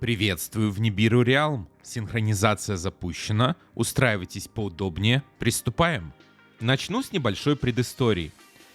Приветствую в Nibiru Realm. Синхронизация запущена. Устраивайтесь поудобнее. Приступаем. Начну с небольшой предыстории.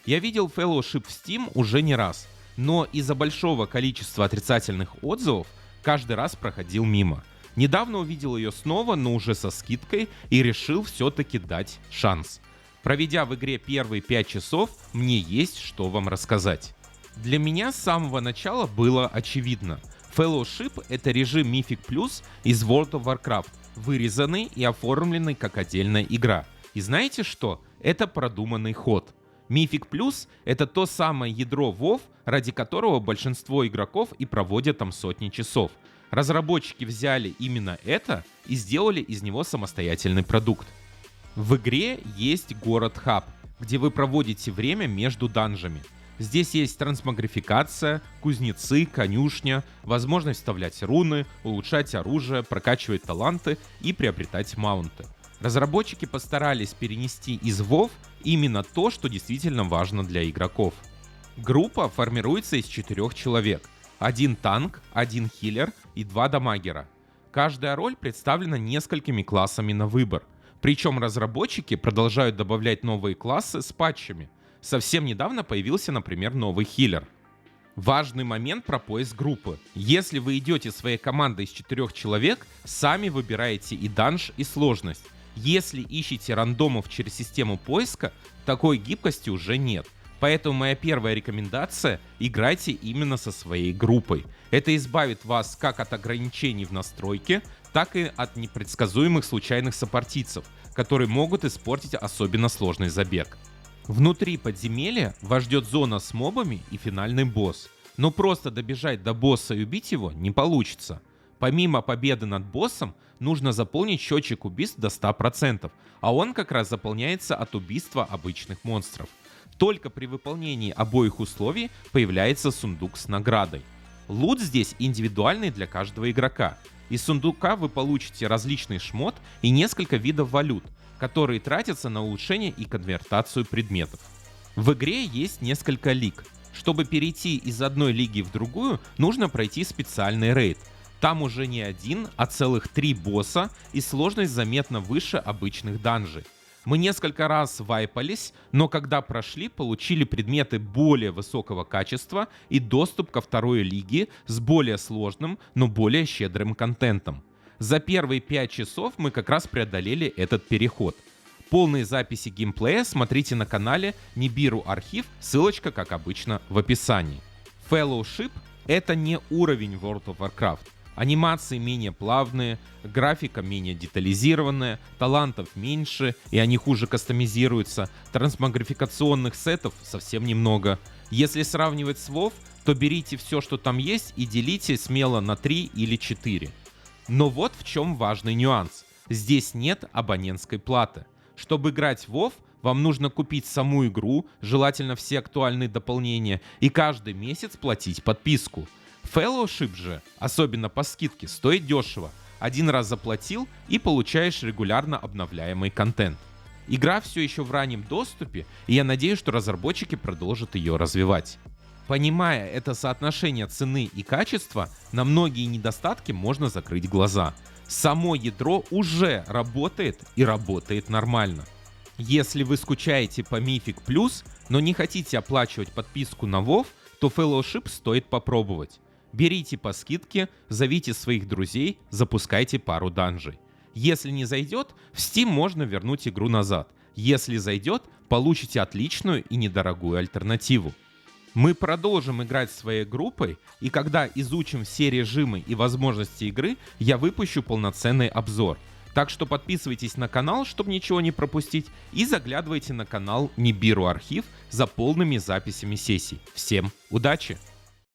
Я видел Fellowship в Steam уже не раз, но из-за большого количества отрицательных отзывов каждый раз проходил мимо. Недавно увидел ее снова, но уже со скидкой, и решил все-таки дать шанс. Проведя в игре первые 5 часов, мне есть что вам рассказать. Для меня с самого начала было очевидно. Fellowship — это режим Mythic Plus из World of Warcraft, вырезанный и оформленный как отдельная игра. И знаете что? Это продуманный ход. Mythic Plus — это то самое ядро WoW, ради которого большинство игроков и проводят там сотни часов. Разработчики взяли именно это и сделали из него самостоятельный продукт. В игре есть город-хаб, где вы проводите время между данжами. Здесь есть трансмогрификация, кузнецы, конюшня, возможность вставлять руны, улучшать оружие, прокачивать таланты и приобретать маунты. Разработчики постарались перенести из WoW именно то, что действительно важно для игроков. Группа формируется из 4 человек. 1 танк, 1 хилер и 2 дамагера. Каждая роль представлена несколькими классами на выбор. Причем разработчики продолжают добавлять новые классы с патчами. Совсем недавно появился, например, новый хилер. Важный момент про поиск группы. Если вы идете своей командой из 4 человек, сами выбираете и данж, и сложность. Если ищете рандомов через систему поиска, такой гибкости уже нет. Поэтому моя первая рекомендация — играйте именно со своей группой. Это избавит вас как от ограничений в настройке, так и от непредсказуемых случайных сопартийцев, которые могут испортить особенно сложный забег. Внутри подземелья вас ждет зона с мобами и финальный босс. Но просто добежать до босса и убить его не получится. Помимо победы над боссом, нужно заполнить счетчик убийств до 100%, а он как раз заполняется от убийства обычных монстров. Только при выполнении обоих условий появляется сундук с наградой. Лут здесь индивидуальный для каждого игрока. Из сундука вы получите различный шмот и несколько видов валют, которые тратятся на улучшение и конвертацию предметов. В игре есть несколько лиг. Чтобы перейти из одной лиги в другую, нужно пройти специальный рейд. Там уже не один, а целых 3 босса, и сложность заметно выше обычных данжей. Мы несколько раз вайпались, но когда прошли, получили предметы более высокого качества и доступ ко второй лиге с более сложным, но более щедрым контентом. За первые 5 часов мы как раз преодолели этот переход. Полные записи геймплея смотрите на канале Nibiru Архив, ссылочка, как обычно, в описании. Fellowship — это не уровень World of Warcraft. Анимации менее плавные, графика менее детализированная, талантов меньше, и они хуже кастомизируются, трансмогрификационных сетов совсем немного. Если сравнивать с WoW, то берите все, что там есть, и делите смело на 3 или 4. Но вот в чем важный нюанс. Здесь нет абонентской платы. Чтобы играть в WoW, вам нужно купить саму игру, желательно все актуальные дополнения, и каждый месяц платить подписку. Fellowship же, особенно по скидке, стоит дешево. Один раз заплатил и получаешь регулярно обновляемый контент. Игра все еще в раннем доступе, и я надеюсь, что разработчики продолжат ее развивать. Понимая это соотношение цены и качества, на многие недостатки можно закрыть глаза. Само ядро уже работает и работает нормально. Если вы скучаете по Mythic Plus, но не хотите оплачивать подписку на WoW, то Fellowship стоит попробовать. Берите по скидке, зовите своих друзей, запускайте пару данжей. Если не зайдет, в Steam можно вернуть игру назад. Если зайдет, получите отличную и недорогую альтернативу. Мы продолжим играть своей группой, и когда изучим все режимы и возможности игры, я выпущу полноценный обзор. Так что подписывайтесь на канал, чтобы ничего не пропустить, и заглядывайте на канал Nibiru Архив за полными записями сессий. Всем удачи!